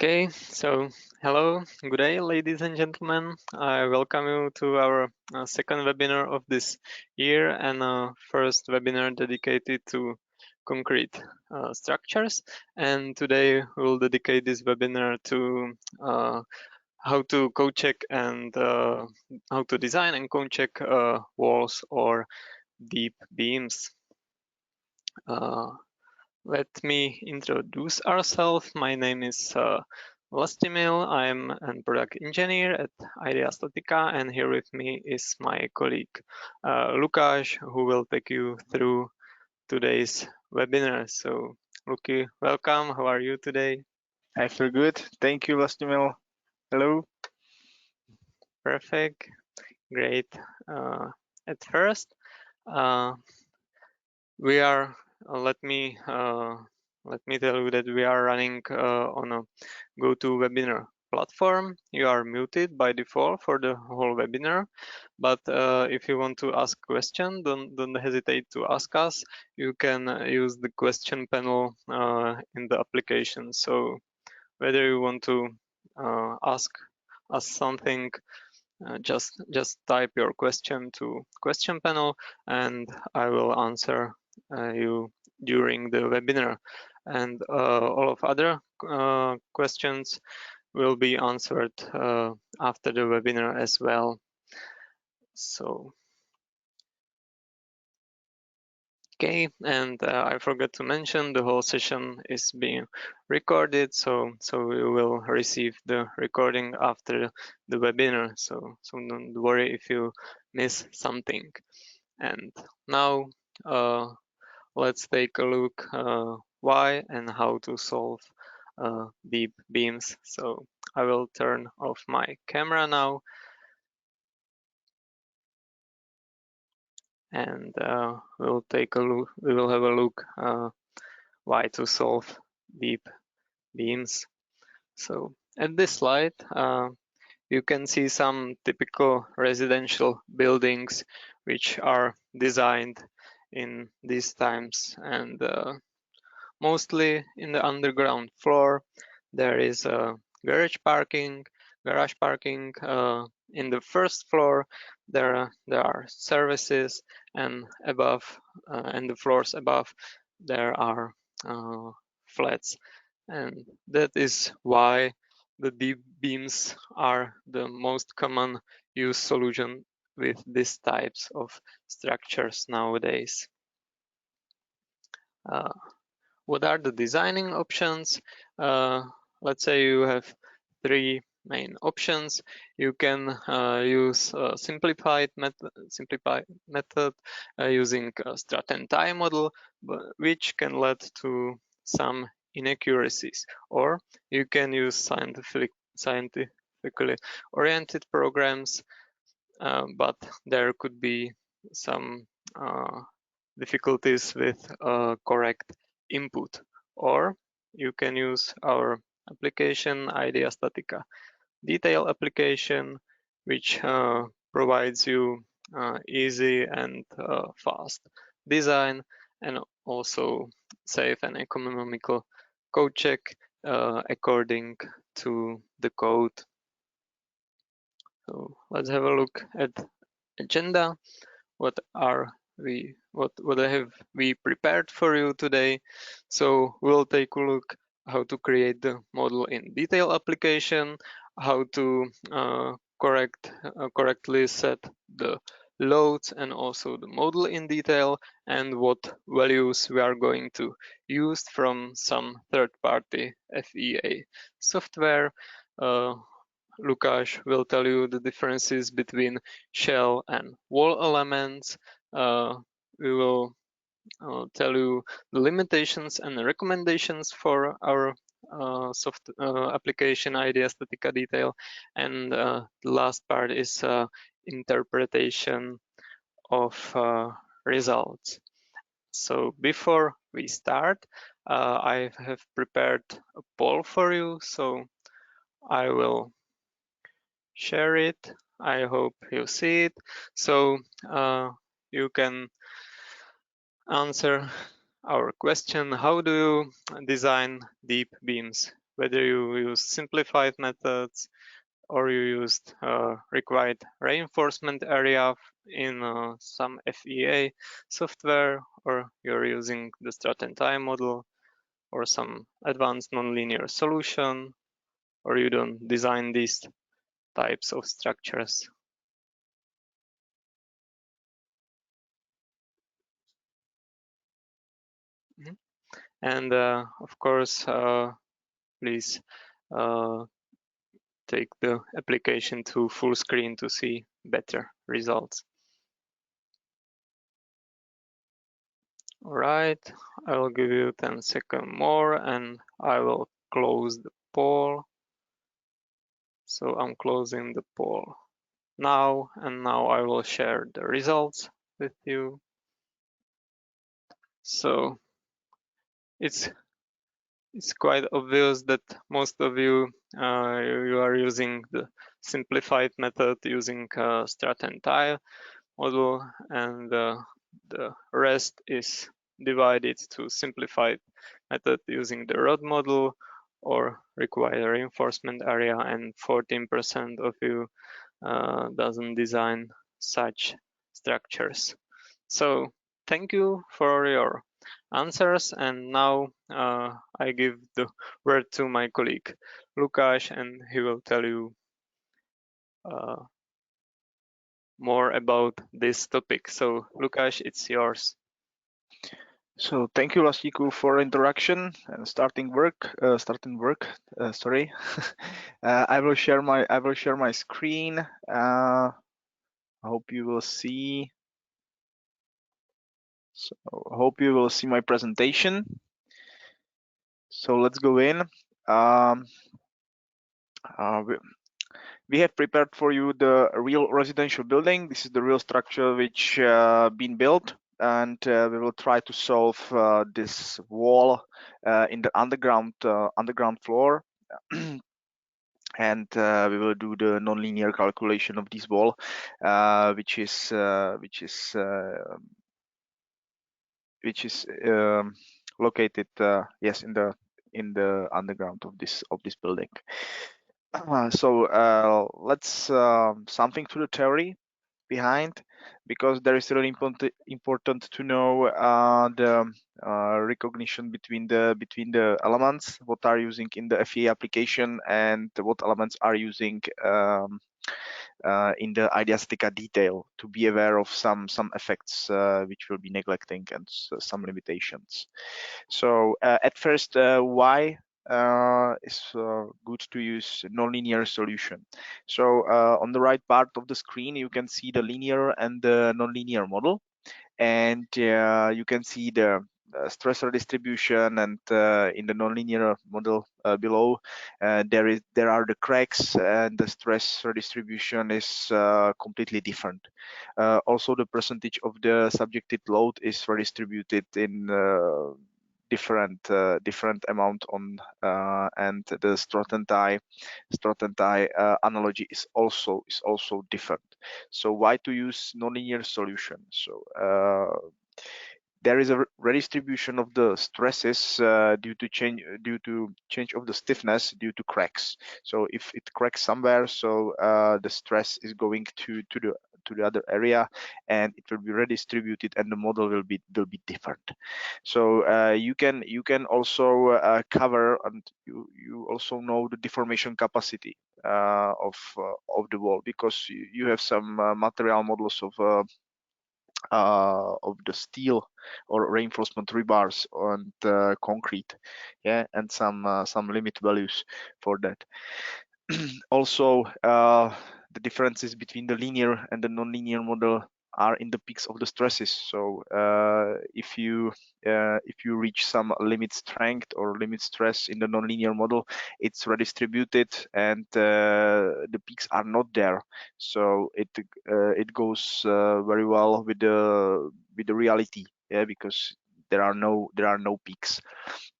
Okay, so hello, good day, ladies and gentlemen. I welcome you to our second webinar of this year and first webinar dedicated to concrete structures. And today we'll dedicate this webinar to how to code check and how to design and code check walls or deep beams. Let me introduce ourselves. My name is Vlastimil. I'm a product engineer at IDEA StatiCa, and here with me is my colleague Lukáš, who will take you through today's webinar. So, Luki, welcome. How are you today? I feel good. Thank you, Vlastimil. Hello. Perfect. Great. At first, we are. Let me tell you that we are running on a GoToWebinar platform. You are muted by default for the whole webinar, but if you want to ask question, don't hesitate to ask us. You can use the question panel in the application. So whether you want to ask us something, just type your question to question panel, and I will answer you during the webinar. And all of other questions will be answered after the webinar as well. So, okay, and I forgot to mention the whole session is being recorded, so you will receive the recording after the webinar. So don't worry if you miss something. And now let's take a look why and how to solve deep beams. So I will turn off my camera now, and we'll take a look. We will have a look why to solve deep beams. So at this slide, you can see some typical residential buildings which are designed in these times, and mostly in the underground floor there is a garage parking. In the first floor there are services, and above and the floors above there are flats, and that is why the deep beams are the most common use solution with these types of structures nowadays. What are the designing options? Let's say you have three main options. You can use a simplified method using a strat and tie model, which can lead to some inaccuracies, or you can use scientifically oriented programs, but there could be some difficulties with correct input. Or you can use our application, IDEA StatiCa Detail application, which provides you easy and fast design, and also safe and economical code check according to the code. So let's have a look at agenda. What have we prepared for you today? So we'll take a look how to create the model in detail application, how to correctly set the loads and also the model in detail, and what values we are going to use from some third-party FEA software. Lukáš will tell you the differences between shell and wall elements. We will tell you the limitations and the recommendations for our application IDEA StatiCa Detail, and the last part is interpretation of results. So before we start, I have prepared a poll for you, so I will share it. I hope you see it. So you can answer our question: how do you design deep beams whether you use simplified methods or you used required reinforcement area in some FEA software, or you're using the strat model or some advanced nonlinear solution, or you don't design these types of structures. And of course, please take the application to full screen to see better results. All right, I will give you 10 seconds more and I will close the poll. So I'm closing the poll now, and now I will share the results with you. So it's quite obvious that most of you you are using the simplified method using strat model, and the rest is divided to simplified method using the rod model or require reinforcement area, and 14% of you doesn't design such structures. So thank you for your answers, and now I give the word to my colleague Lukáš, and he will tell you more about this topic. So Lukáš, it's yours. So thank you, Lastiku, for interaction and starting work. Sorry. I will share my screen. I hope you will see. So hope you will see my presentation. So let's go in. We have prepared for you the real residential building. This is the real structure which been built, and we will try to solve this wall in the underground floor. And we will do the nonlinear calculation of this wall, which is located yes in the underground of this building. So let's something to the theory behind, because there is really important to know the recognition between the elements what are using in the FEA application and what elements are using in the IDEA StatiCa Detail, to be aware of some effects which will be neglecting, and some limitations. So at first, why is good to use nonlinear solution? So on the right part of the screen, you can see the linear and the nonlinear model, and you can see the stressor distribution, and in the nonlinear model below there are the cracks, and the stressor distribution is completely different. Also, the percentage of the subjected load is redistributed in different amount on, and the strat analogy is also different. So why to use nonlinear solution? So there is a redistribution of the stresses due to change of the stiffness due to cracks. So if it cracks somewhere, so the stress is going to the other area, and it will be redistributed, and the model will be different. So you can also cover, and you also know the deformation capacity of the wall, because you have some material models of the steel or reinforcement rebars and concrete, yeah, and some limit values for that. Also, the differences between the linear and the nonlinear model are in the peaks of the stresses. So if you reach some limit strength or limit stress in the nonlinear model, it's redistributed, and the peaks are not there. So it goes very well with the reality, yeah, because there are no peaks.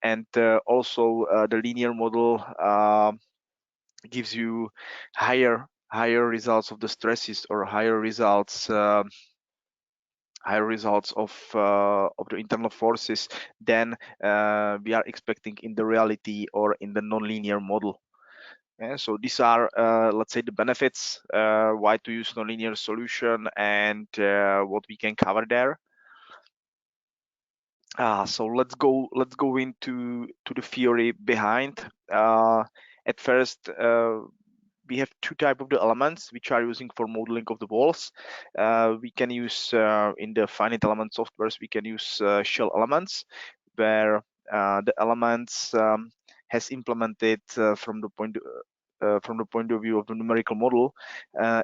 And also the linear model gives you higher results of the stresses, or higher results higher results of the internal forces than we are expecting in the reality or in the nonlinear model. So these are, let's say, the benefits, why to use nonlinear solution, and what we can cover there. So let's go into the theory behind. At first, we have two types of the elements which are using for modeling of the walls. We can use in the finite element softwares, we can use shell elements, where the elements has implemented from the point of view of the numerical model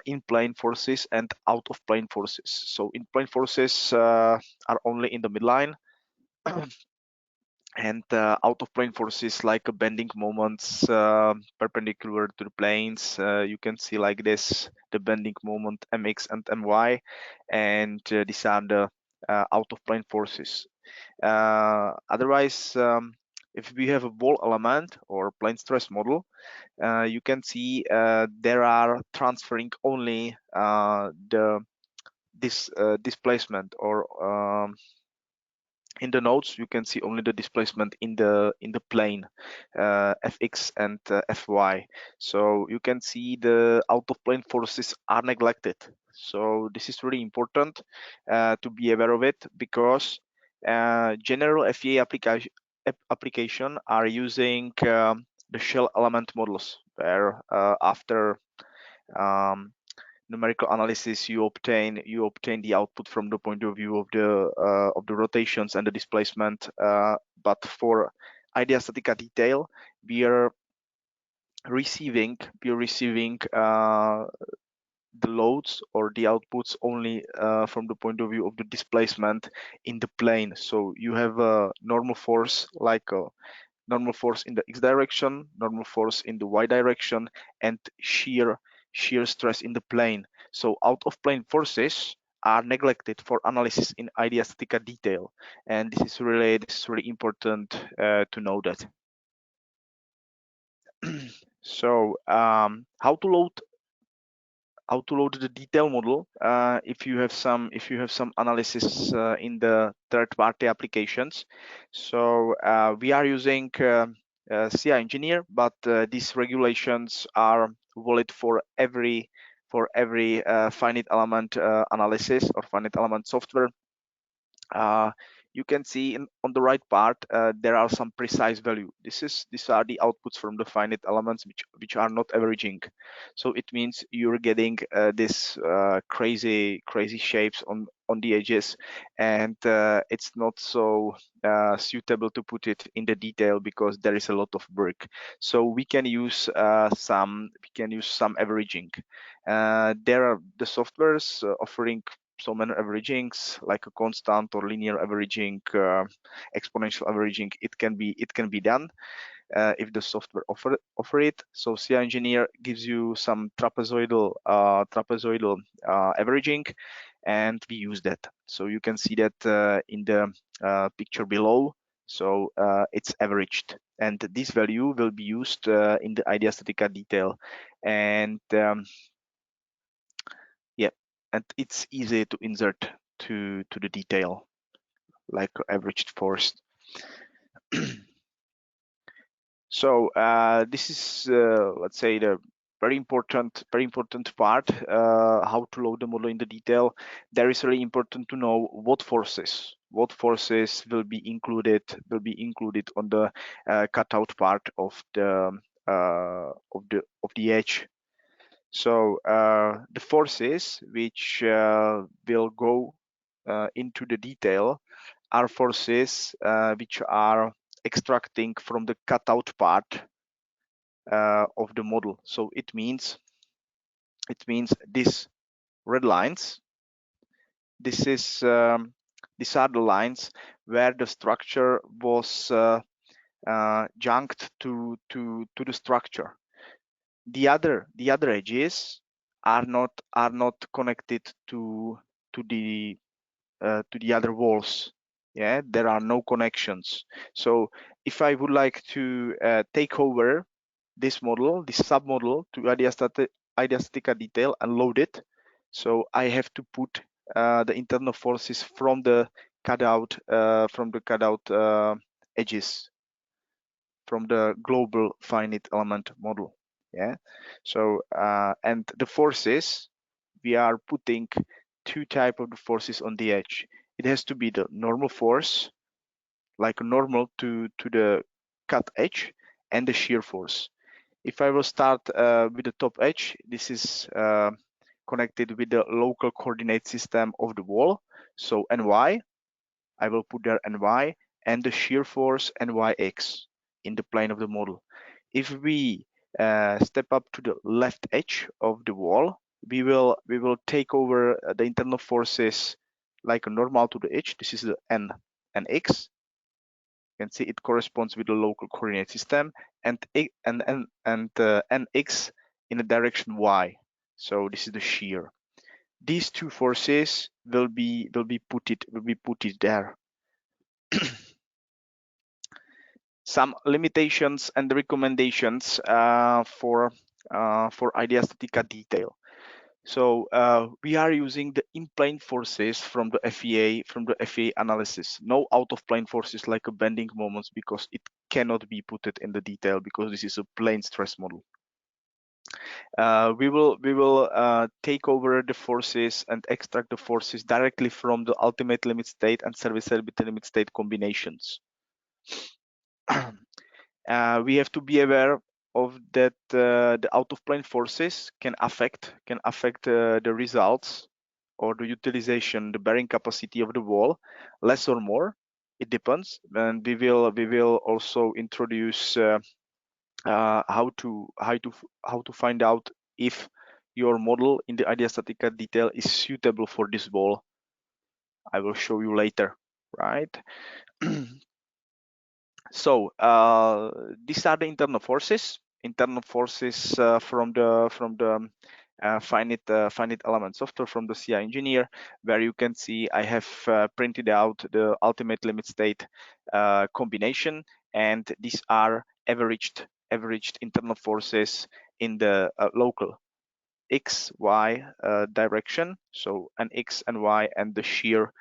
in plane forces and out of plane forces. So in plane forces are only in the midline, and out of plane forces like bending moments perpendicular to the planes. You can see like this the bending moment mx and my, and these are the out of plane forces. Otherwise, if we have a wall element or plane stress model, you can see there are transferring only this displacement, or in the nodes you can see only the displacement in the plane, fx and fy. So you can see the out of plane forces are neglected. So this is really important to be aware of it, because general FEA application are using the shell element models, where after numerical analysis you obtain the output from the point of view of the rotations and the displacement. But for IDEA StatiCa Detail, we are receiving the loads or the outputs only from the point of view of the displacement in the plane. So you have a normal force, like a normal force in the x direction, normal force in the y direction, and shear stress in the plane. So out of plane forces are neglected for analysis in IDEA StatiCa Detail, and this is really important to know that. So how to load the detail model if you have some analysis in the third-party applications. So we are using CI Engineer, but these regulations are valid for every finite element analysis or finite element software. You can see on the right part there are some precise value. These are the outputs from the finite elements which are not averaging. So it means you're getting this crazy shapes on the edges, and it's not so suitable to put it in the detail because there is a lot of work. So we can use some averaging. There are the softwares offering so many averagings, like a constant or linear averaging, exponential averaging. It can be done if the software offer it. So CI Engineer gives you some trapezoidal averaging, and we use that. So you can see that in the picture below. So it's averaged, and this value will be used in the IDEA StatiCa Detail, and yeah, and it's easy to insert to the detail, like averaged force. So this is let's say the very important part, how to load the model in the detail. There is really important to know what forces will be included on the cutout part of the edge. So the forces which will go into the detail are forces which are extracting from the cutout part of the model. So it means these red lines. These are the lines where the structure was junked to the structure. The other edges are not connected to the other walls. Yeah, there are no connections. So if I would like to take over this model, this submodel, to IDEA StatiCa Detail and load it, so I have to put the internal forces from the cutout edges from the global finite element model. Yeah. So and the forces, we are putting two type of the forces on the edge. It has to be the normal force, like normal to the cut edge, and the shear force. If I will start with the top edge, this is connected with the local coordinate system of the wall. So Ny, I will put there Ny, and the shear force Nyx in the plane of the model. If we step up to the left edge of the wall, we will take over the internal forces like a normal to the edge. This is the N and X. You can see it corresponds with the local coordinate system, and Nx in the direction Y. So this is the shear. These two forces will be put there. Some limitations and recommendations for IDEA StatiCa Detail. So we are using the in-plane forces from the FEA analysis. No out-of-plane forces like a bending moments, because it cannot be put it in the detail because this is a plane stress model. We will take over the forces and extract the forces directly from the ultimate limit state and serviceability limit state combinations. We have to be aware of that the out-of-plane forces can affect the results or the utilization, the bearing capacity of the wall, less or more. It depends, and we will also introduce how to find out if your model in the IDEA StatiCa Detail is suitable for this wall. I will show you later, right? So these are the internal forces. From the finite element software from the CI engineer, where you can see I have printed out the ultimate limit state combination, and these are averaged internal forces in the local X, Y direction. So an X and Y, and the shear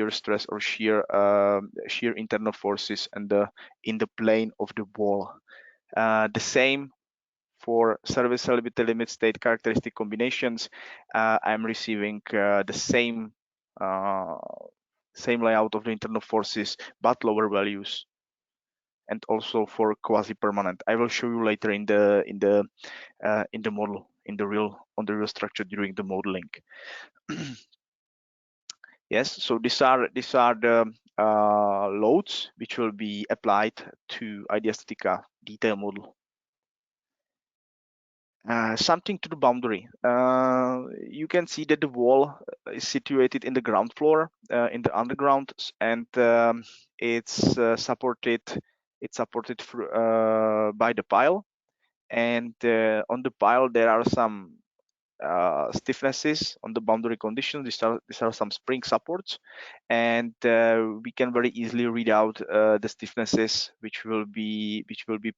stress or shear internal forces and in the plane of the wall. The same for serviceability limit state characteristic combinations. I'm receiving the same layout of the internal forces, but lower values, and also for quasi-permanent. I will show you later in the model, on the real structure during the modeling. Yes, so these are the loads which will be applied to IDEA StatiCa Detail model. Something to the boundary. You can see that the wall is situated in the ground floor, in the underground, and it's supported by the pile. And on the pile there are some stiffnesses on the boundary conditions. These are some spring supports, and we can very easily read out the stiffnesses which will be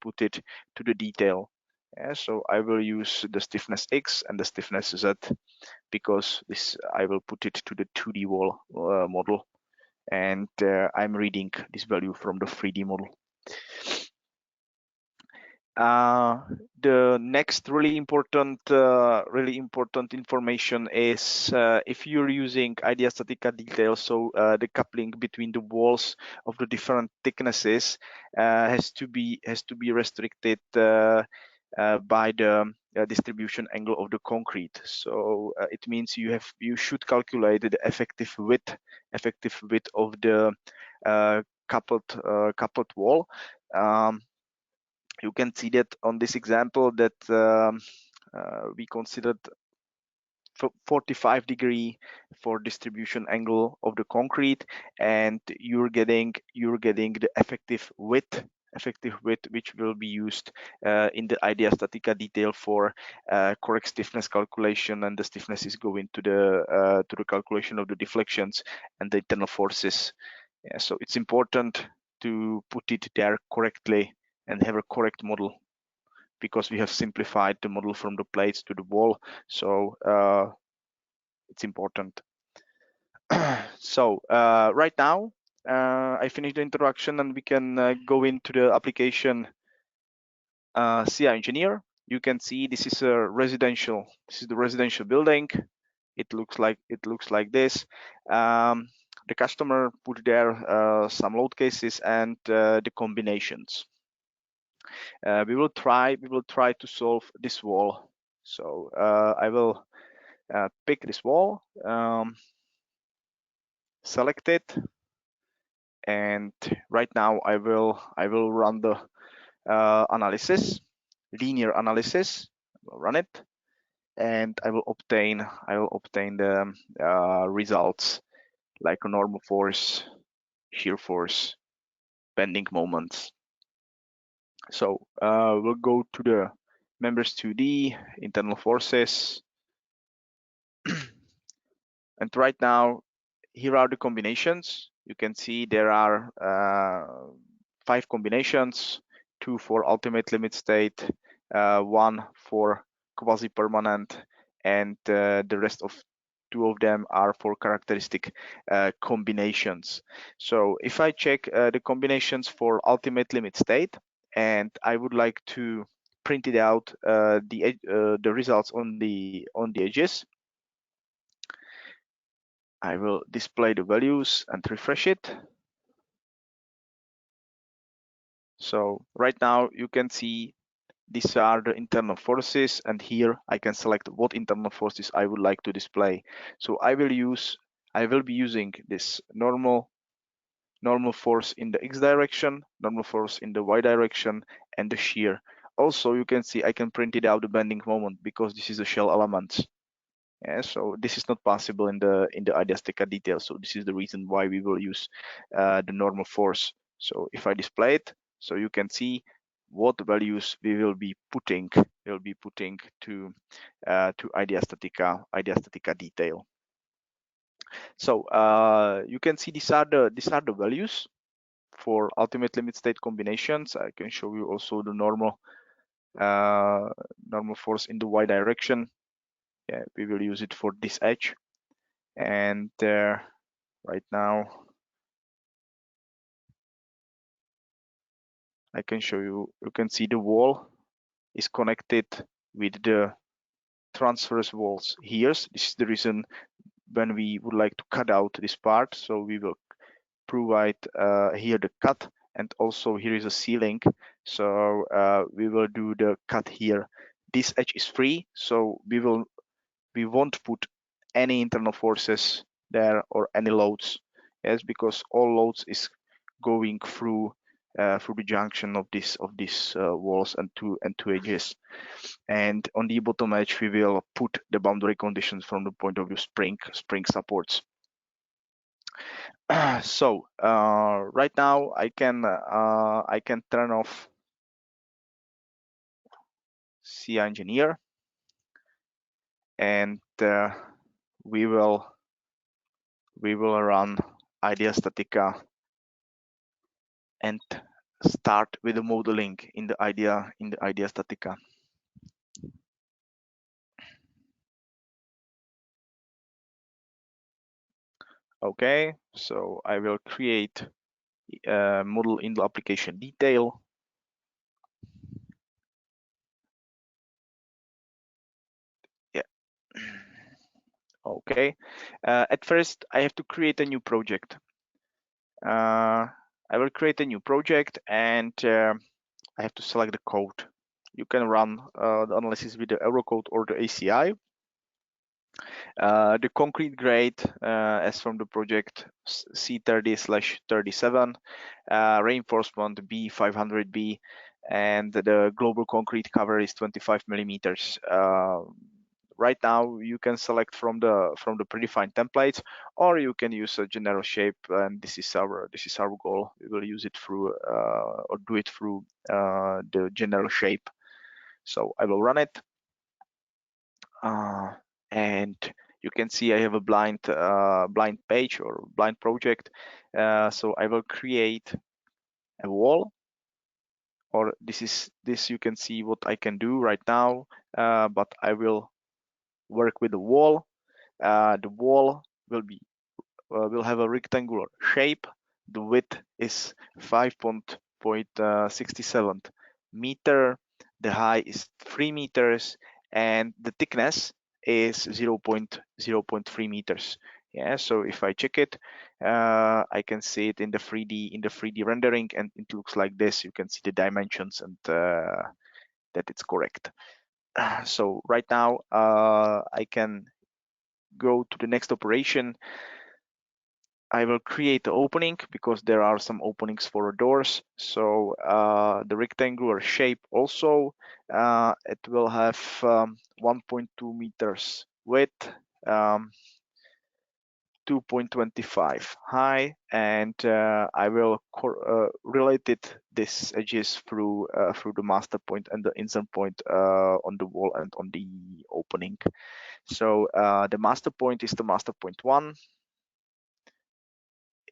put it to the detail. Yeah, so I will use the stiffness X and the stiffness Z, because this I will put it to the 2D wall model, and I'm reading this value from the 3D model. The next really important information is if you're using IDEA StatiCa Detail, so the coupling between the walls of the different thicknesses has to be restricted by the distribution angle of the concrete. So it means you should calculate the effective width of the coupled wall. You can see that on this example that we considered 45-degree for distribution angle of the concrete, and you're getting the effective width which will be used in the IDEA StatiCa Detail for correct stiffness calculation, and the stiffness is going to the calculation of the deflections and the internal forces. Yeah, so it's important to put it there correctly and have a correct model, because we have simplified the model from the plates to the wall. So it's important. So right now, I finished the introduction and we can go into the application CI Engineer. You can see this is a residential. This is the residential building. It looks like this. The customer put there some load cases and the combinations. We will try to solve this wall. So I will pick this wall, select it, and right now I will run the analysis, linear analysis. I'll run it, and I will obtain the results like a normal force, shear force, bending moments. So we'll go to the members 2D, internal forces, and right now here are the combinations. You can see there are 5 combinations, 2 for ultimate limit state, 1 for quasi-permanent, and the rest of 2 of them are for characteristic combinations. So if I check the combinations for ultimate limit state, and I would like to print it out the results on the edges, I will display the values and refresh it. So right now you can see these are the internal forces, and here I can select what internal forces I would like to display. So I will be using this normal force in the X direction, normal force in the Y direction, and the shear. Also, you can see I can print it out the bending moment because this is a shell element. Yeah, so this is not possible in the IDEA StatiCa Detail. So this is the reason why we will use the normal force. So if I display it, so you can see what values we will be putting to IDEA StatiCa Detail. So you can see these are the values for ultimate limit state combinations. I can show you also the normal force in the Y direction. Yeah, we will use it for this edge. And right now I can show you. You can see the wall is connected with the transverse walls here. This is the reason when we would like to cut out this part. So we will provide here the cut, and also here is a ceiling. So we will do the cut here. This edge is free, so we won't put any internal forces there or any loads. Yes, because all loads is going through the junction of these walls and two edges. And on the bottom edge, we will put the boundary conditions from the point of view spring supports. So right now I can turn off CI Engineer, and we will run IDEA StatiCa and start with the modeling in the IDEA StatiCa. Okay, so I will create a model in the application detail. Yeah. Okay. At first, I have to create a new project. I will create a new project, and I have to select the code. You can run the analysis with the Eurocode or the ACI. The concrete grade as from the project C30/37, reinforcement B500B, and the global concrete cover is 25 millimeters. Right now you can select from the predefined templates, or you can use a general shape, and this is our goal. We will use it through or do it through the general shape. So I will run it, and you can see I have a blind page or blind project. So I will create a wall, or this you can see what I can do right now, but I will work with the wall. The wall will be will have a rectangular shape. The width is 5.67 meter. The height is 3 meters, and the thickness is 0.3 meters. Yeah, so if I check it, I can see it in the 3D rendering, and it looks like this. You can see the dimensions and that it's correct. So right now I can go to the next operation. I will create the opening because there are some openings for doors. So the rectangular shape also, it will have 1.2 meters width, 2.25 high, and I will relate this edges through the master point and the insert point on the wall and on the opening. So the master point is the master point 1.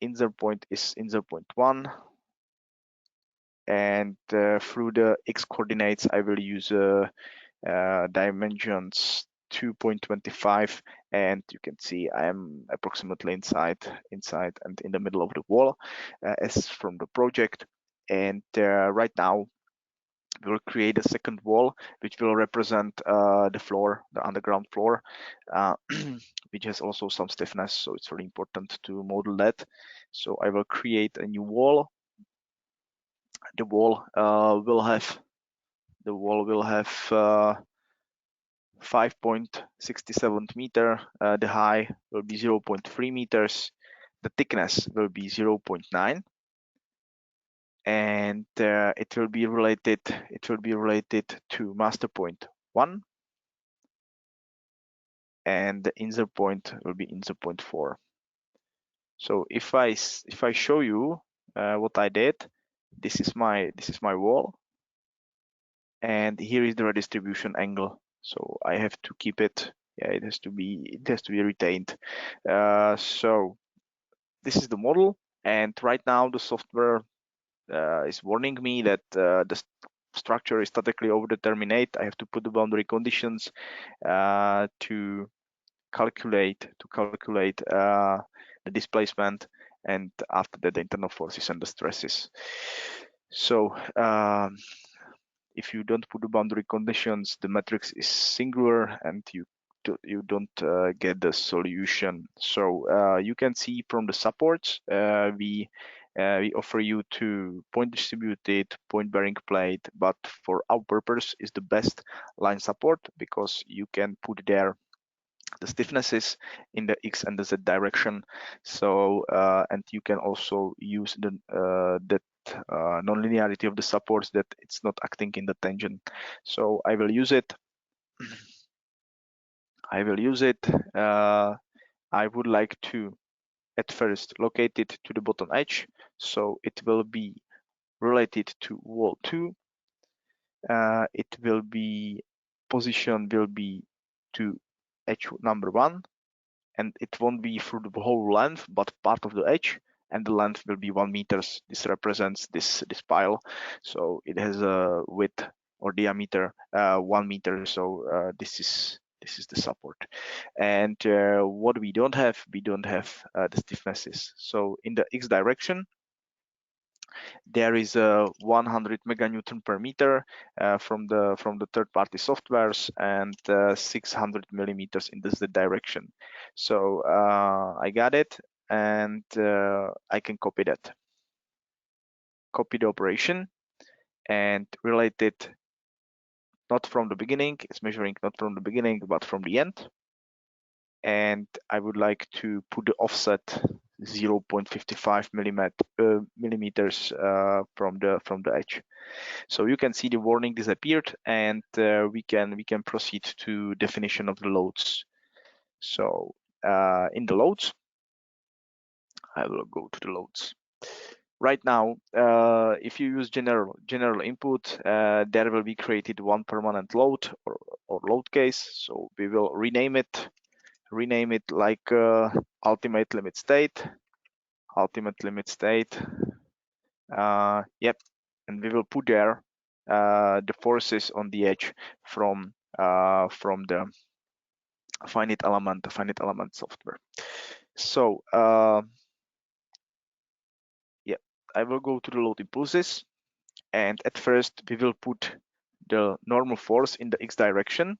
Insert point is insert point 1, and through the x coordinates I will use dimensions 2.25, and you can see I am approximately inside and in the middle of the wall as from the project. And right now we will create a second wall which will represent the floor, the underground floor, which has also some stiffness, so it's very important to model that. So I will create a new wall. The wall will have 5.67 meter. The height will be 0.3 meters. The thickness will be 0.9, and it will be related to master point 1, and the insert point will be insert point 4. So if I show you what I did, this is my wall, and here is the redistribution angle. So I have to keep it. Yeah, it has to be retained. So this is the model, and right now the software is warning me that the structure is statically overdeterminate. I have to put the boundary conditions to calculate the displacement, and after that the internal forces and the stresses. So if you don't put the boundary conditions, the matrix is singular and you don't get the solution. So you can see from the supports we offer you to point distributed, point bearing plate, but for our purpose is the best line support because you can put there the stiffnesses in the X and the Z direction. So and you can also use the non-linearity of the supports, that it's not acting in the tangent. So I will use it. I would like to at first locate it to the bottom edge, so it will be related to wall 2. It will be position will be to edge number 1, and it won't be through the whole length but part of the edge, and the length will be 1 meters. This represents this pile, so it has a width or diameter 1 meter. So this is the support. And what we don't have the stiffnesses. So in the X direction there is a 100 meganewton per meter from the third-party softwares, and 600 millimeters in this direction. So I got it, and I can copy that. Copy the operation and relate it not from the beginning. It's measuring not from the beginning but from the end. And I would like to put the offset 0.55 millimeters from the edge. So you can see the warning disappeared, and we can proceed to definition of the loads. So in the loads, I will go to the loads. Right now, if you use general input, there will be created one permanent load or load case. So we will rename it like ultimate limit state. Yep, and we will put there the forces on the edge from the finite element software. So yeah, I will go to the load impulses, and at first we will put the normal force in the x direction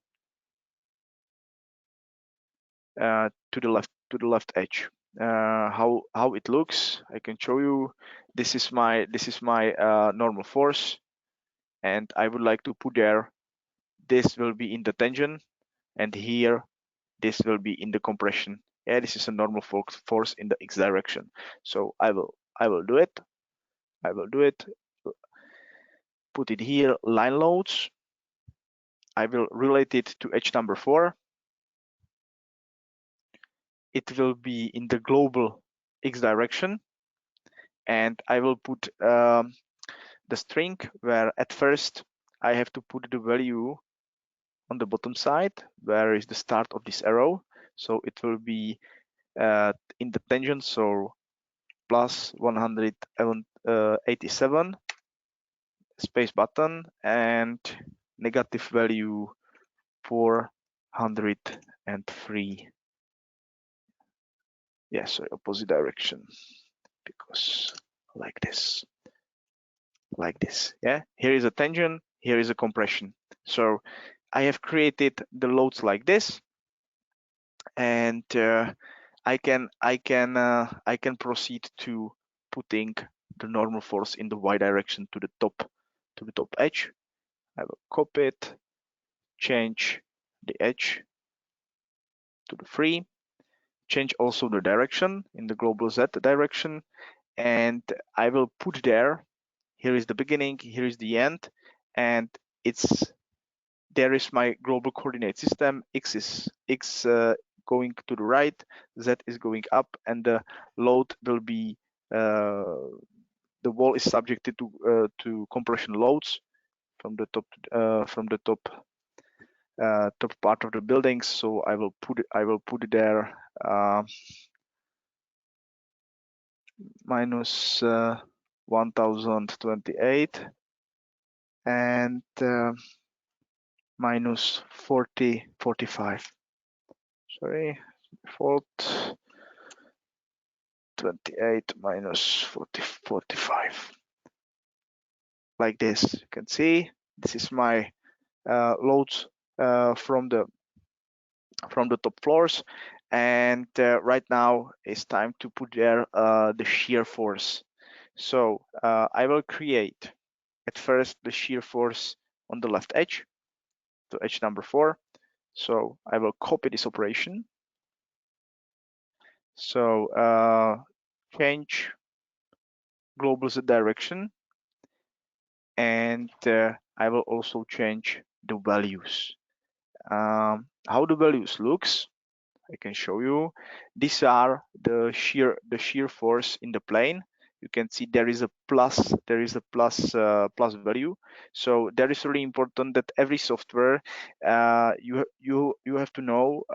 to the left edge. How it looks, I can show you. This is my normal force, and I would like to put there. This will be in the tension, and here this will be in the compression. Yeah, this is a normal force in the x direction. So I will do it. I will do it. Put it here, line loads. I will relate it to edge number 4. It will be in the global x direction, and I will put the string where at first I have to put the value on the bottom side, where is the start of this arrow. So it will be in the tangent, so plus 187 space button, and negative value 403. Yeah, so opposite direction, because like this. Yeah, here is a tension, here is a compression. So I have created the loads like this, and I can proceed to putting the normal force in the y direction to the top edge. I will copy it, change the edge to the free, change also the direction in the global z direction, and I will put there. Here is the beginning, here is the end, and there is my global coordinate system. X is going to the right, Z is going up, and the load will be the wall is subjected to compression loads from the top top part of the building. So I will put it there minus 1028 and minus 45. Sorry, default 28 minus 45. Like this, you can see this is my loads from the top floors, and right now it's time to put there the shear force. So I will create at first the shear force on the left edge, so edge number 4. So I will copy this operation. So change global Z direction, and I will also change the values. How the values looks, I can show you. These are the shear force in the plane. You can see there is a plus plus value. So that is really important that every software you have to know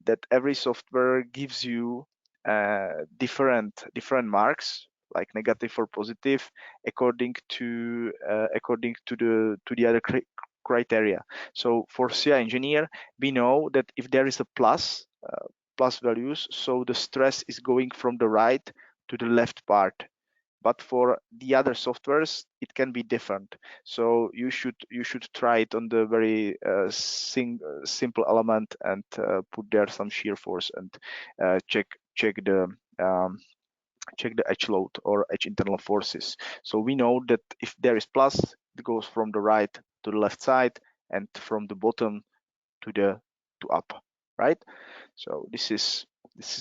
that every software gives you different marks, like negative or positive, according to the other criteria. So for CI engineer, we know that if there is a plus values, so the stress is going from the right to the left part. But for the other softwares, it can be different. So you should try it on the very simple element and put there some shear force and check the edge load or edge internal forces. So we know that if there is plus, it goes from the right to the left side and from the bottom to up, right? So this is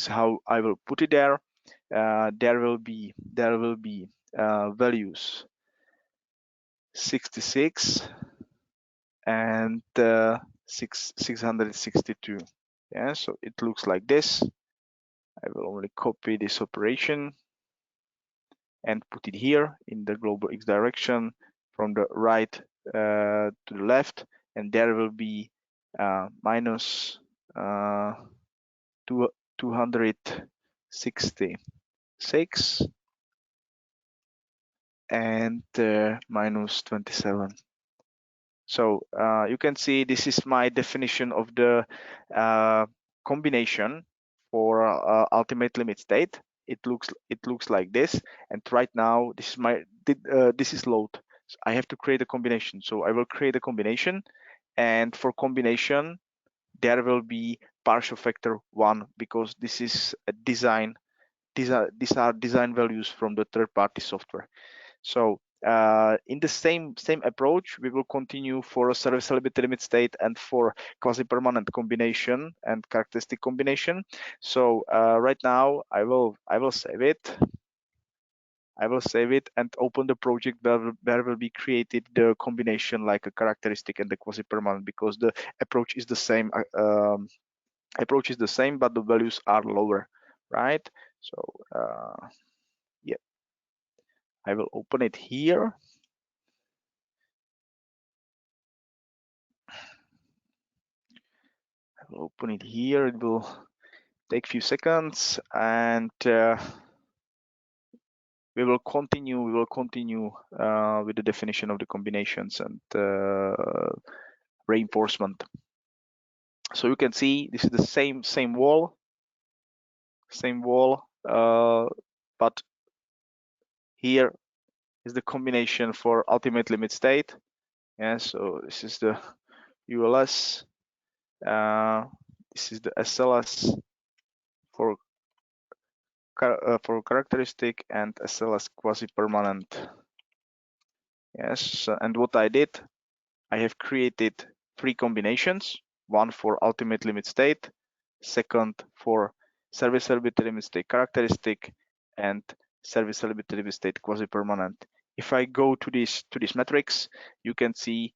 how I will put it there. There will be values 66 and 662. Yeah, so it looks like this. I will only copy this operation and put it here in the global x direction from the right to the left, and there will be minus 266 and minus 27. So you can see this is my definition of the combination for ultimate limit state. It looks like this, and right now this is load. So I have to create a combination. So I will create a combination, and for combination there will be partial factor 1 because this is a design. These are design values from the third-party software. So in the same approach, we will continue for a serviceability limit state and for quasi-permanent combination and characteristic combination. So right now I will save it. I will save it and open the project where will be created the combination like a characteristic and the quasi-permanent, because the approach is the same. Approach is the same, but the values are lower, right? So yeah, I will open it here. I will open it here. It will take a few seconds, and we will continue. We will continue with the definition of the combinations and reinforcement. So you can see this is the same wall, but here is the combination for ultimate limit state. Yeah, so this is the ULS. This is the SLS for characteristic and SLS quasi-permanent. Yes, and what I did, I have created 3 combinations, one for ultimate limit state, second for serviceability limit state characteristic, and serviceability limit state quasi-permanent. If I go to this matrix, you can see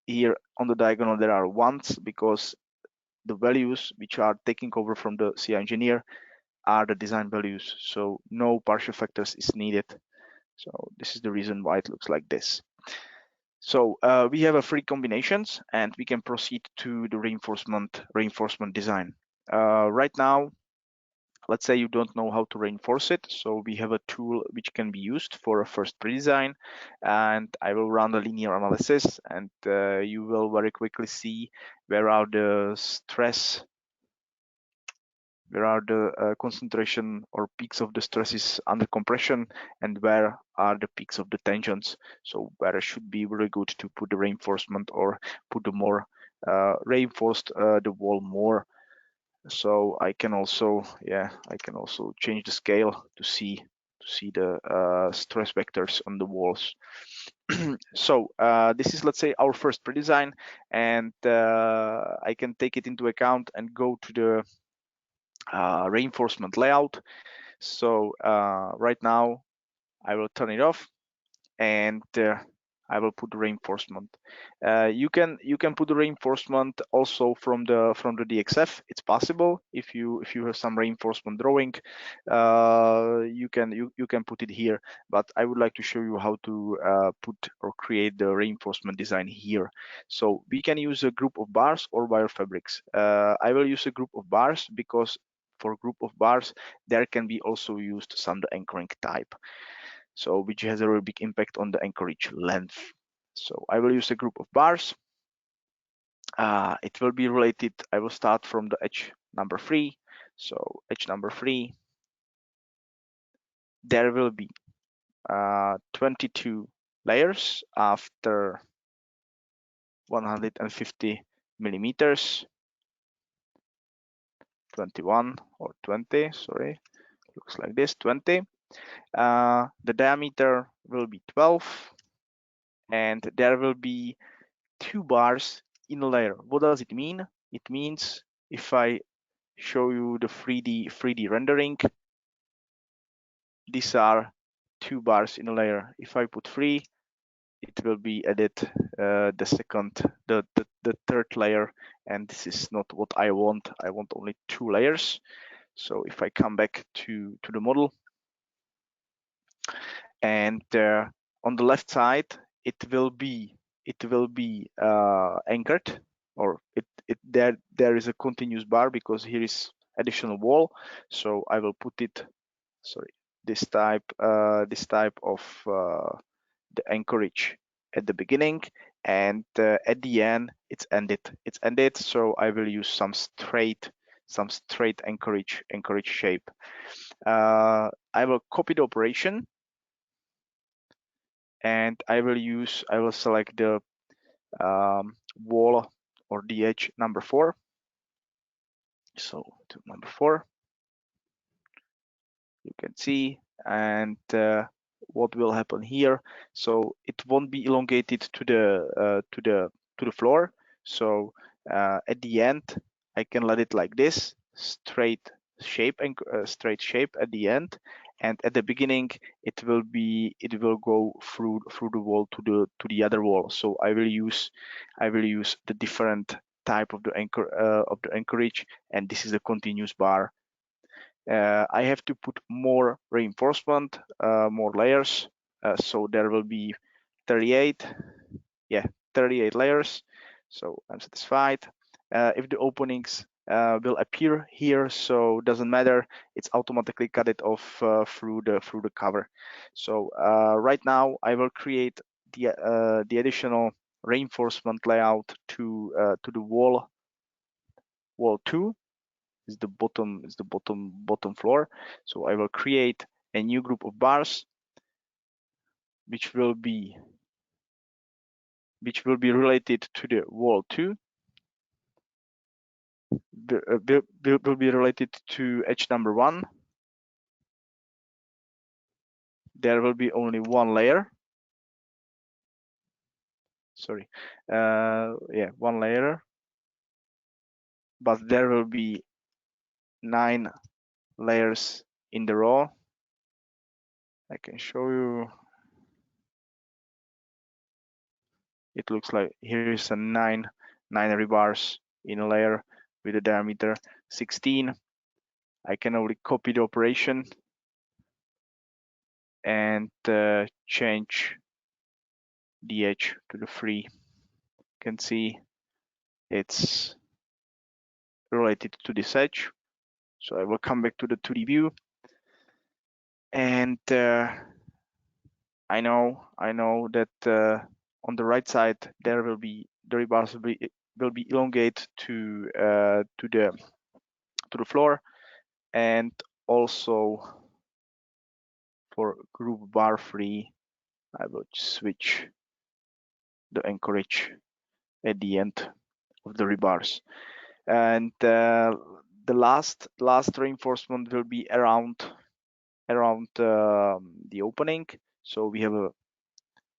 here on the diagonal there are ones, because the values which are taking over from the CI engineer are the design values, so no partial factors is needed. So this is the reason why it looks like this. So we have a 3 combinations, and we can proceed to the reinforcement design. Right now, let's say you don't know how to reinforce it, so we have a tool which can be used for a first pre-design, and I will run a linear analysis, and you will very quickly see where are the stress, where are the concentration or peaks of the stresses under compression, and where are the peaks of the tensions. So where it should be very good to put the reinforcement or put the more reinforced the wall more. So I can also change the scale to see the stress vectors on the walls. So this is, let's say, our first pre-design, and I can take it into account and go to the reinforcement layout. So right now I will turn it off, and I will put the reinforcement. You can put the reinforcement also from the DXF. It's possible if you have some reinforcement drawing. You can put it here, but I would like to show you how to put or create the reinforcement design here. So we can use a group of bars or wire fabrics. I will use a group of bars because for group of bars there can be also used some the anchoring type, so which has a really big impact on the anchorage length. So I will use a group of bars. It will be related. I will start from the edge number 3. So edge number 3, there will be 22 layers after 150 millimeters, 21 or 20, sorry, looks like this, 20. The diameter will be 12, and there will be 2 bars in a layer. What does it mean? It means if I show you the 3D rendering, these are 2 bars in a layer. If I put 3, it will be added the third layer, and this is not what I want. I want only 2 layers. So if I come back to the model, and on the left side it will be anchored, or there is a continuous bar because here is additional wall. So I will put it, sorry, this type of the anchorage at the beginning, and at the end it's ended. So I will use some straight some straight anchorage shape. I will copy the operation, and I will select the wall or the edge number 4. So to number 4, you can see, and what will happen here. So it won't be elongated to the floor. So at the end, I can let it like this, straight shape and straight shape at the end, and at the beginning it will go through the wall to the other wall. So I will use the different type of the anchorage, and this is the continuous bar. I have to put more reinforcement, more layers. So there will be 38 layers. So I'm satisfied. If the openings will appear here, so doesn't matter, it's automatically cut it off through the cover. So right now I will create the additional reinforcement layout to the wall 2 is the bottom floor. So I will create a new group of bars which will be related to the wall 2. Will be related to edge number 1. There will be only one layer. Sorry, one layer, but there will be 9 layers in the row. I can show you. It looks like here is a 9 rebars in a layer with a diameter 16. I can only copy the operation and change the edge to the 3. You can see it's related to this edge. So I will come back to the 2D view, and I know that on the right side there will be the rebars will be elongated to the floor, and also for group bar 3 I will switch the anchorage at the end of the rebars, and the last reinforcement will be around the opening. So we have a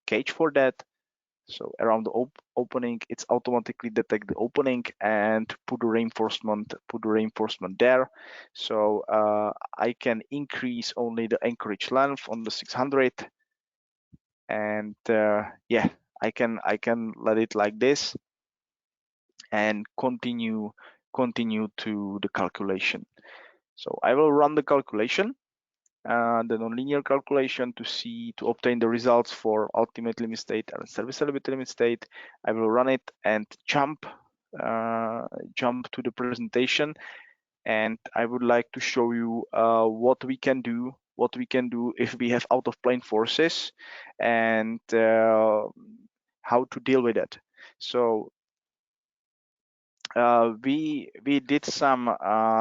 cage for that. So around the opening, it's automatically detect the opening and put the reinforcement there. So I can increase only the anchorage length on the 600, and I can let it like this and continue to the calculation. So I will run the calculation, the nonlinear calculation, to obtain the results for ultimate limit state and serviceability limit state. I will run it and jump to the presentation, and I would like to show you what we can do if we have out of plane forces, and how to deal with it. So we did some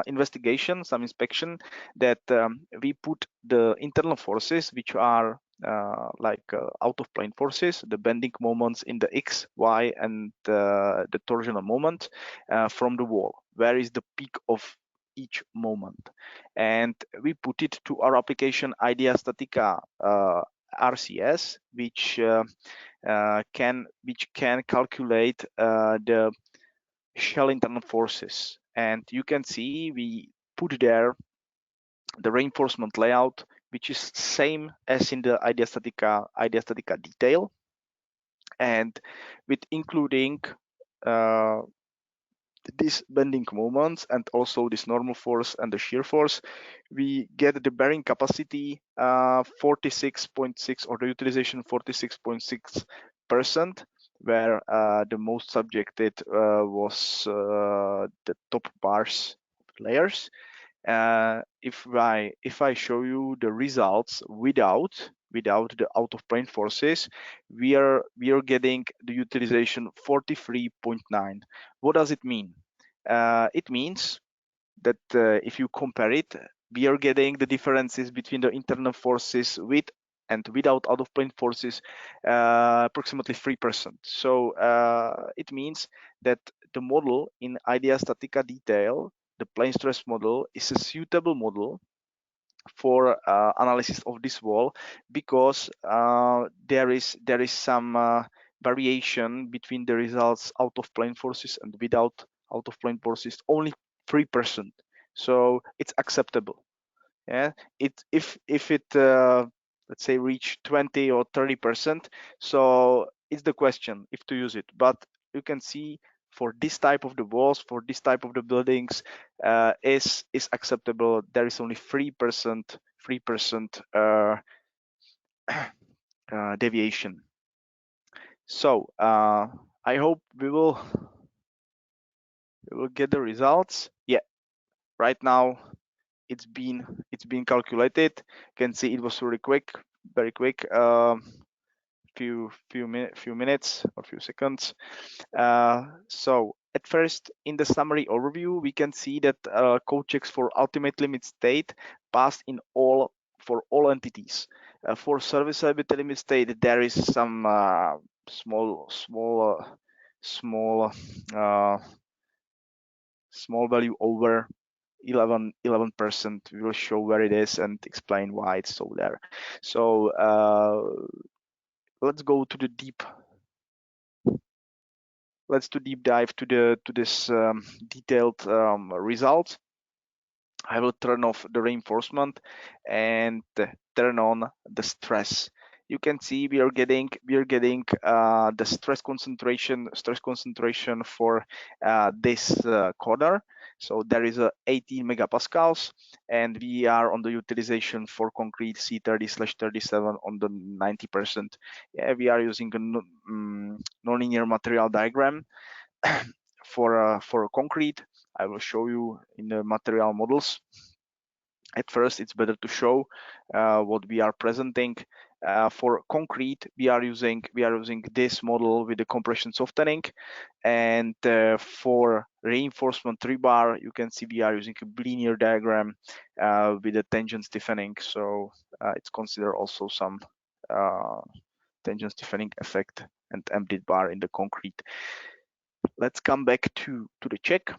investigation, some inspection, that we put the internal forces, which are out of plane forces, the bending moments in the X, Y, and the torsional moment from the wall. Where is the peak of each moment? And we put it to our application IDEA StatiCa RCS, which can calculate the shell internal forces. And you can see we put there the reinforcement layout, which is same as in the IDEA StatiCa Detail, and with including these bending moments and also this normal force and the shear force, we get the bearing capacity 46.6, or the utilization 46.6%, where the most subjected was the top bars layers. If I show you the results without the out of plane forces, we are getting the utilization 43.9. What does it mean? It means that if you compare it, we are getting the differences between the internal forces with and without out-of-plane forces approximately 3%. So it means that the model in IDEA StatiCa Detail, the plane stress model, is a suitable model for analysis of this wall, because there is some variation between the results out of plane forces and without out of plane forces, only 3%. So it's acceptable. Yeah, if it let's say reach 20 or 30%, so it's the question if to use it. But you can see for this type of the walls, for this type of the buildings, is acceptable. There is only 3% deviation. So I hope we will get the results. Yeah, right now it's been calculated. You can see it was very quick. Few minutes or few seconds. So at first, in the summary overview, we can see that code checks for ultimate limit state passed for all entities. For serviceability limit state, there is some small value over 11%. We will show where it is and explain why it's so there. So let's go to the deep dive to this detailed result. I will turn off the reinforcement and turn on the stress. You can see we are getting the stress concentration for this corner. So there is a 18 megapascals, and we are on the utilization for concrete C30/37 on the 90%. Yeah, we are using a nonlinear material diagram for concrete. I will show you in the material models. At first, it's better to show what we are presenting. For concrete, we are using this model with the compression softening, and for reinforcement rebar, you can see we are using a linear diagram with the tension stiffening. So it's considered also some tension stiffening effect and emptied bar in the concrete. Let's come back to the check.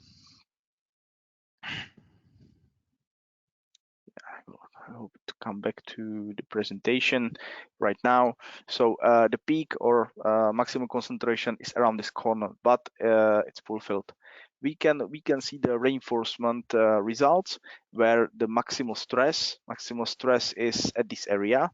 I hope to come back to the presentation right now. So the peak or maximum concentration is around this corner, but it's fulfilled. We can see the reinforcement results, where the maximal stress is at this area,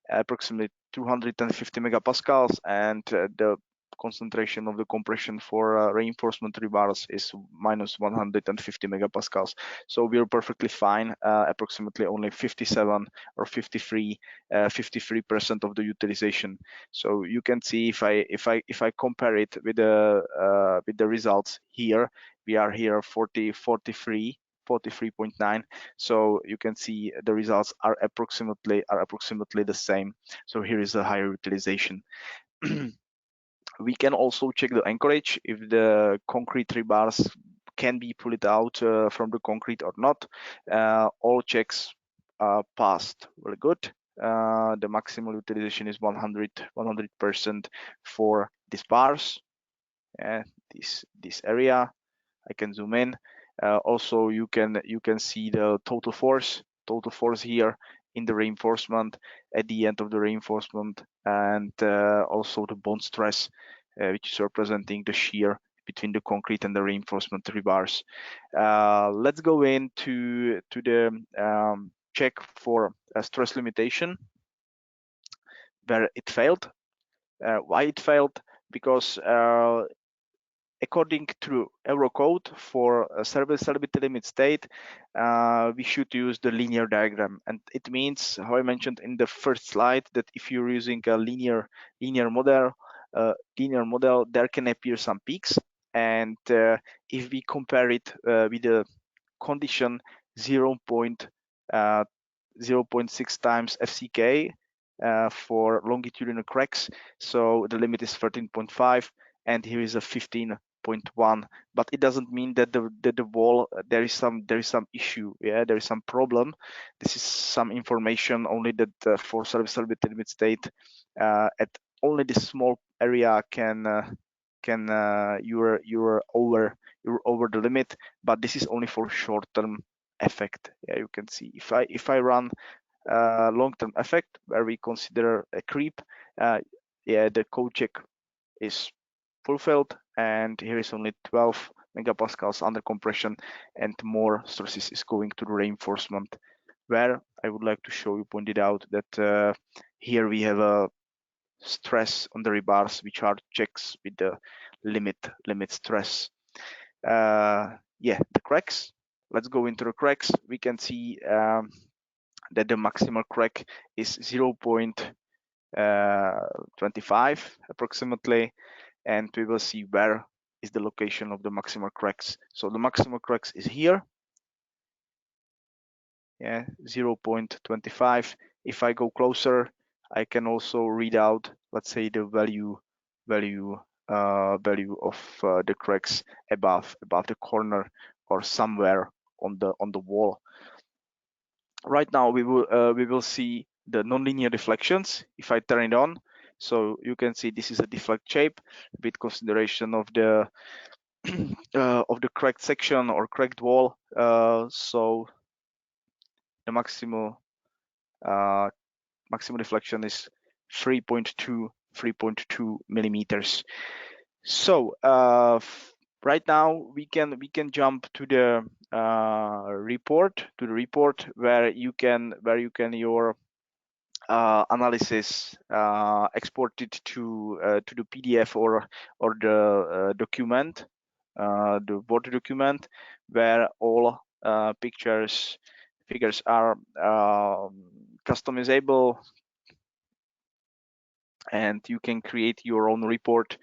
approximately 250 megapascals, and the concentration of the compression for reinforcement rebars is minus 150 megapascals. So we're perfectly fine, approximately only 57 or 53% of the utilization. So you can see if I compare it with the results here, we are here 43.9. So you can see the results are approximately the same. So here is a higher utilization. We can also check the anchorage, if the concrete rebars can be pulled out from the concrete or not. All checks passed very good. The maximal utilization is 100% for these bars. This area, I can zoom in. Also, you can see the total force here in the reinforcement at the end of the reinforcement, and also the bond stress, which is representing the shear between the concrete and the reinforcement rebars. Let's go into the check for stress limitation, where it failed. Why it failed? Because according to Eurocode, for a serviceability limit state, we should use the linear diagram, and it means, how I mentioned in the first slide, that if you're using a linear model, there can appear some peaks, and if we compare it with the condition 0.6 times FCK for longitudinal cracks, so the limit is 13.5, and here is a 15 0.1, but it doesn't mean that the wall there is some issue. Yeah, there is some problem. This is some information only that for serviceability limit state at only this small area you're over the limit, but this is only for short-term effect. Yeah, you can see if I run long-term effect where we consider a creep, yeah, the code check is fulfilled, and here is only 12 megapascals under compression, and more stresses is going to the reinforcement, where I would like to show you, pointed out that here we have a stress on the rebars, which are checks with the limit stress. Yeah, the cracks. Let's go into the cracks. We can see that the maximal crack is 0.25 approximately, and we will see where is the location of the maximal cracks. So the maximal cracks is here. Yeah, 0.25. If I go closer, I can also read out, let's say, the value of the cracks above the corner or somewhere on the wall. Right now we will see the nonlinear deflections if I turn it on. So you can see this is a deflect shape with consideration of the of the cracked section or cracked wall. So the maximal deflection is 3.2 millimeters. So right now we can jump to the report where you can your analysis exported to the PDF or the document, the Word document, where all figures are customizable, and you can create your own report.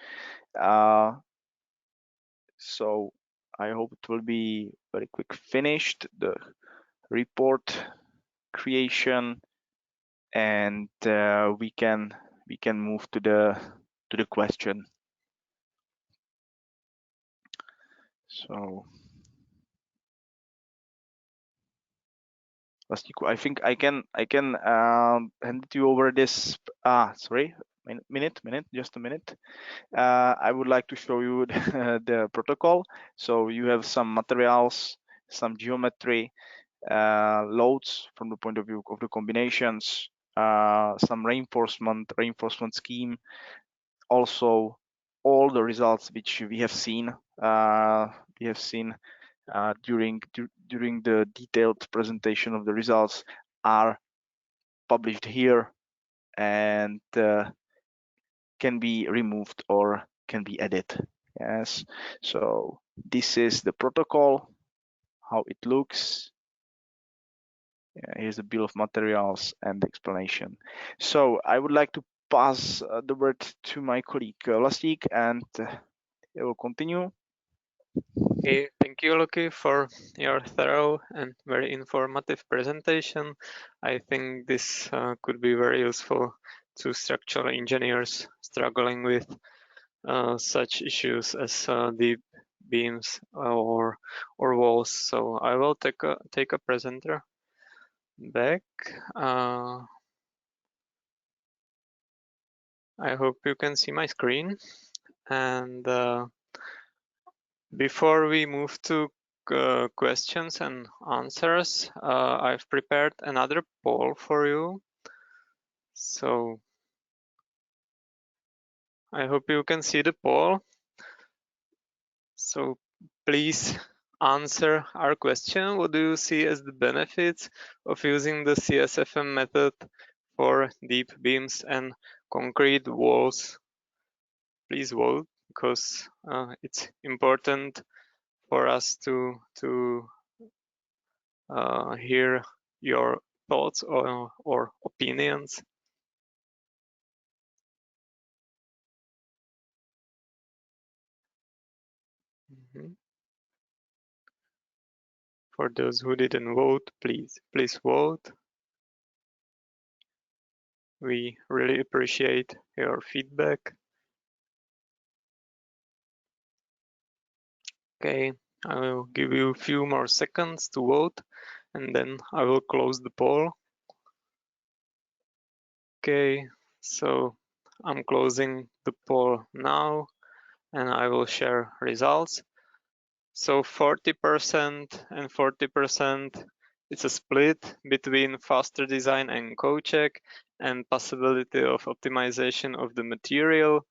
So I hope it will be very quick finished, the report creation, and we can move to the question. So I think I can hand you over this. Sorry, just a minute. I would like to show you the protocol. So you have some materials, some geometry, loads from the point of view of the combinations, some reinforcement scheme, also all the results which we have seen during the detailed presentation of the results are published here, and can be removed or can be added. Yes, so this is the protocol, how it looks. Here's the bill of materials and the explanation. So I would like to pass the word to my colleague Lasik, and it will continue. Okay, thank you, Loki, for your thorough and very informative presentation. I think this could be very useful to structural engineers struggling with such issues as deep beams or walls. So I will take a presenter back. I hope you can see my screen. And before we move to questions and answers, I've prepared another poll for you. So I hope you can see the poll. So please answer our question. What do you see as the benefits of using the CSFM method for deep beams and concrete walls? Please vote, because it's important for us to hear your thoughts or opinions. For those who didn't vote, please vote. We really appreciate your feedback. Okay, I will give you a few more seconds to vote, and then I will close the poll. Okay, so I'm closing the poll now, and I will share results. So 40% and 40%, it's a split between faster design and code check and possibility of optimization of the material.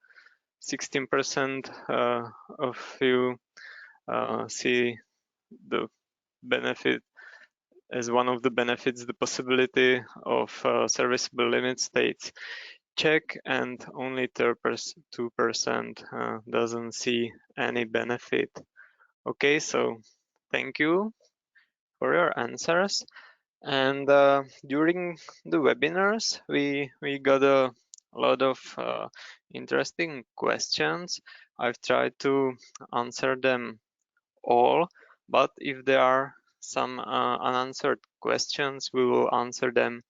16% of you see the benefit as one of the benefits, the possibility of serviceable limit states check, and only 2% doesn't see any benefit. Okay, so thank you for your answers. And during the webinars, we got a lot of interesting questions. I've tried to answer them all, but if there are some unanswered questions, we will answer them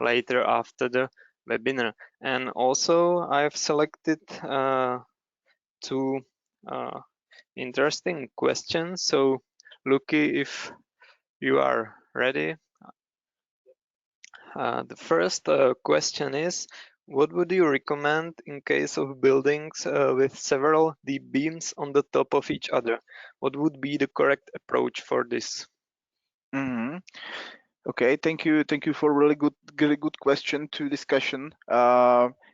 later after the webinar. And also, I've selected two interesting questions. So, Luki, if you are ready, the first question is, what would you recommend in case of buildings with several deep beams on the top of each other? What would be the correct approach for this? Okay, thank you for really good question to discussion.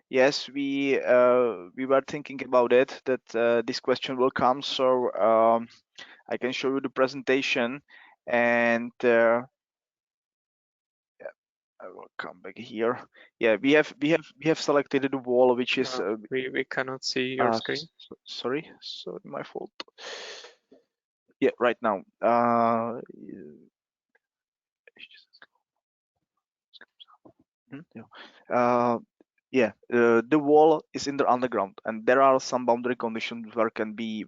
Yes, we were thinking about it, that this question will come, so I can show you the presentation, and I will come back here. Yeah, we have selected the wall, which is we cannot see your screen. Sorry, my fault. Yeah, right now. Yeah, the wall is in the underground, and there are some boundary conditions where can be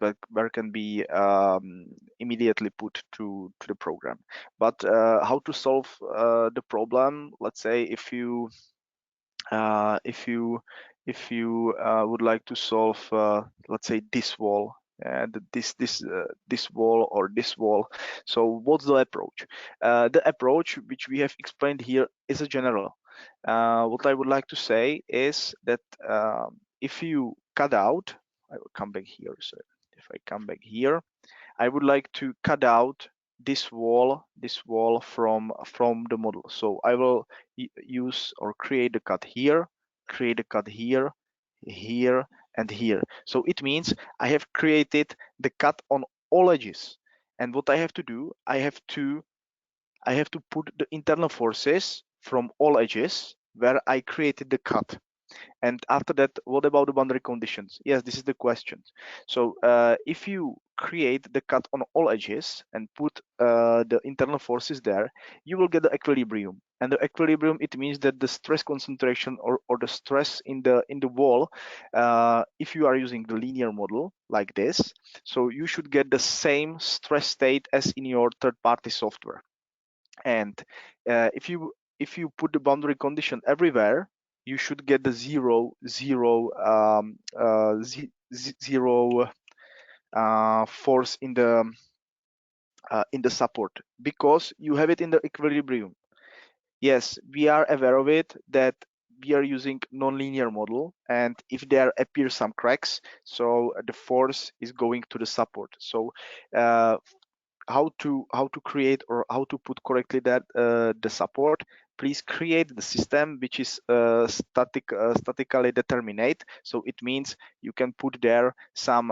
immediately put to the program. But how to solve the problem? Let's say if you would like to solve, let's say, this wall, this wall or this wall. So what's the approach? The approach which we have explained here is a general. What I would like to say is that if you cut out, I will come back here. So if I come back here, I would like to cut out this wall from the model. So I will use or create a cut here, create a cut here, here, and here. So it means I have created the cut on all edges. And what I have to do, I have to put the internal forces from all edges where I created the cut. And after that, what about the boundary conditions? Yes, this is the question. So if you create the cut on all edges and put the internal forces there, you will get the equilibrium. And the equilibrium, it means that the stress concentration or the stress in the wall, if you are using the linear model like this, so you should get the same stress state as in your third-party software. And if you put the boundary condition everywhere, you should get the zero force in the support, because you have it in the equilibrium. Yes, we are aware of it, that we are using nonlinear model, and if there appear some cracks, so the force is going to the support. So how to create or how to put correctly that the support? Please create the system which is statically determinate. So it means you can put there some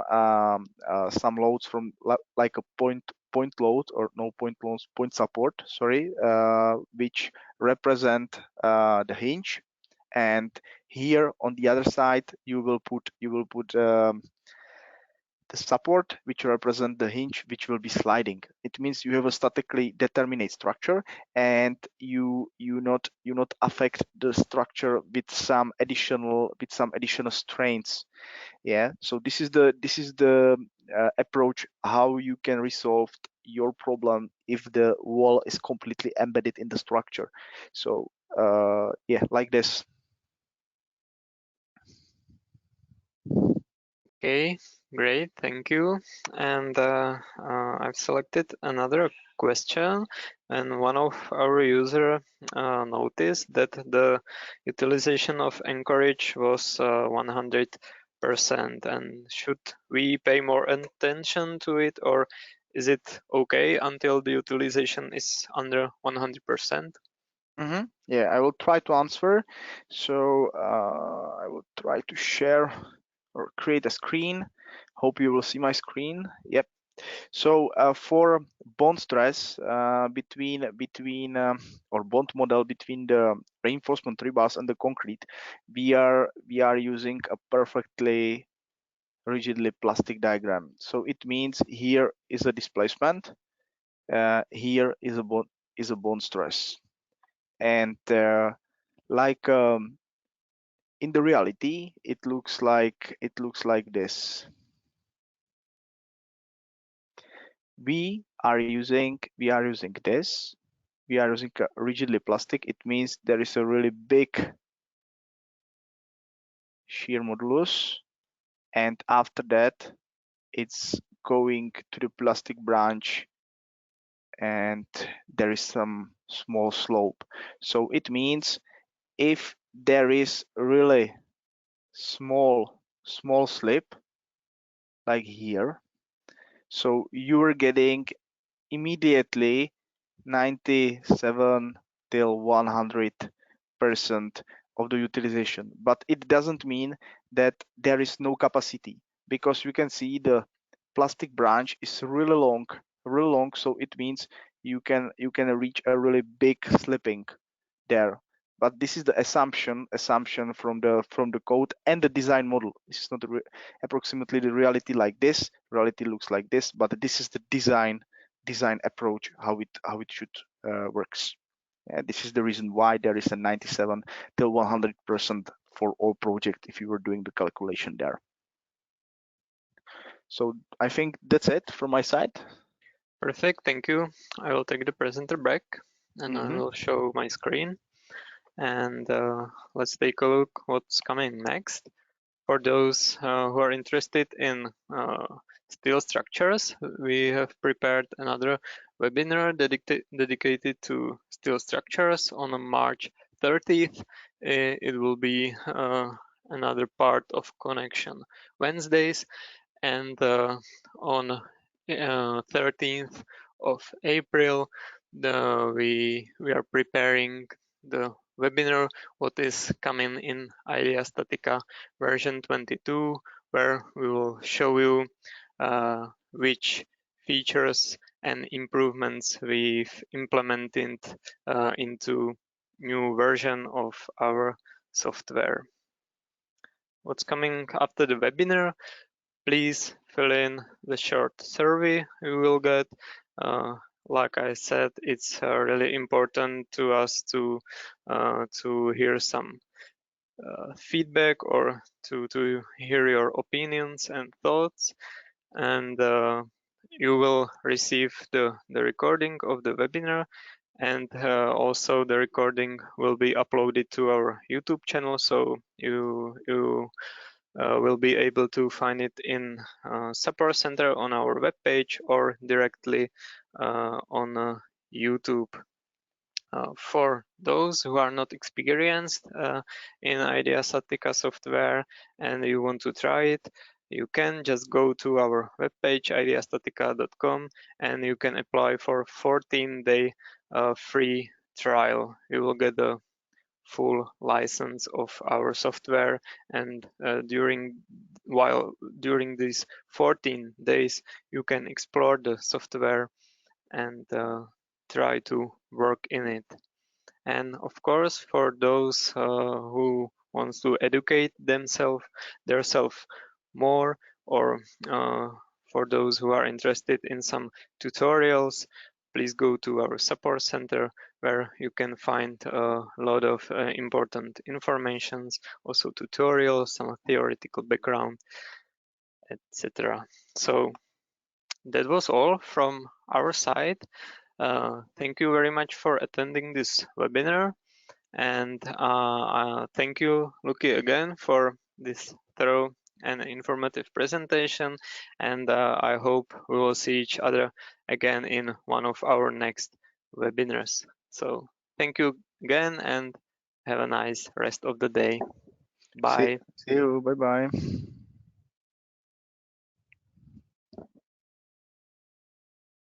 loads from like a point load, or no point loads, point support, sorry, which represent the hinge. And here on the other side you will put the support which represent the hinge which will be sliding. It means you have a statically determinate structure, and you not affect the structure with some additional strains. Yeah, so this is the approach how you can resolve your problem if the wall is completely embedded in the structure. So yeah, like this. Okay, great, thank you. And I've selected another question, and one of our user noticed that the utilization of Anchorage was 100%. And should we pay more attention to it, or is it okay until the utilization is under 100%? Yeah, I will try to answer. So I will try to share or create a screen. Hope you will see my screen. Yep. So for bond stress or bond model between the reinforcement rebars and the concrete, we are using a perfectly rigidly plastic diagram. So it means here is a displacement, here is a bond stress, and like in the reality, it looks like this. We are using this. We are using a rigidly plastic. It means there is a really big shear modulus, and after that, it's going to the plastic branch, and there is some small slope. So it means if there is really small slip like here, so you are getting immediately 97 till 100% of the utilization. But it doesn't mean that there is no capacity, because you can see the plastic branch is really long, so it means you can reach a really big slipping there. But this is the assumption from the code and the design model. This is not approximately the reality like this. Reality looks like this, but this is the design approach how it should works. This is the reason why there is a 97 till 100% for all project if you were doing the calculation there. So I think that's it from my side. Perfect, thank you. I will take the presenter back, and I will show my screen. And let's take a look what's coming next. For those who are interested in steel structures, we have prepared another webinar dedicated to steel structures on March 30th. It will be another part of Connection Wednesdays, and on 13th of April, we are preparing the webinar what is coming in IDEA StatiCa version 22, where we will show you which features and improvements we've implemented into new version of our software. What's coming after the webinar? Please fill in the short survey you will get. Like I said, it's really important to us to hear some feedback or to hear your opinions and thoughts. And you will receive the recording of the webinar, and also the recording will be uploaded to our YouTube channel, so you will be able to find it in support center on our webpage or directly on YouTube. For those who are not experienced in IDEA StatiCa software and you want to try it, you can just go to our webpage ideastatica.com and you can apply for 14-day free trial. You will get the full license of our software, and during these 14 days you can explore the software and try to work in it. And of course, for those who wants to educate themselves more, or for those who are interested in some tutorials, please go to our support center, where you can find a lot of important informations, also tutorials, some theoretical background, etc. So that was all from our side. Thank you very much for attending this webinar, and thank you, Luki, again for this thorough and and informative presentation, and I hope we will see each other again in one of our next webinars. So thank you again and have a nice rest of the day. Bye. See you. Bye bye.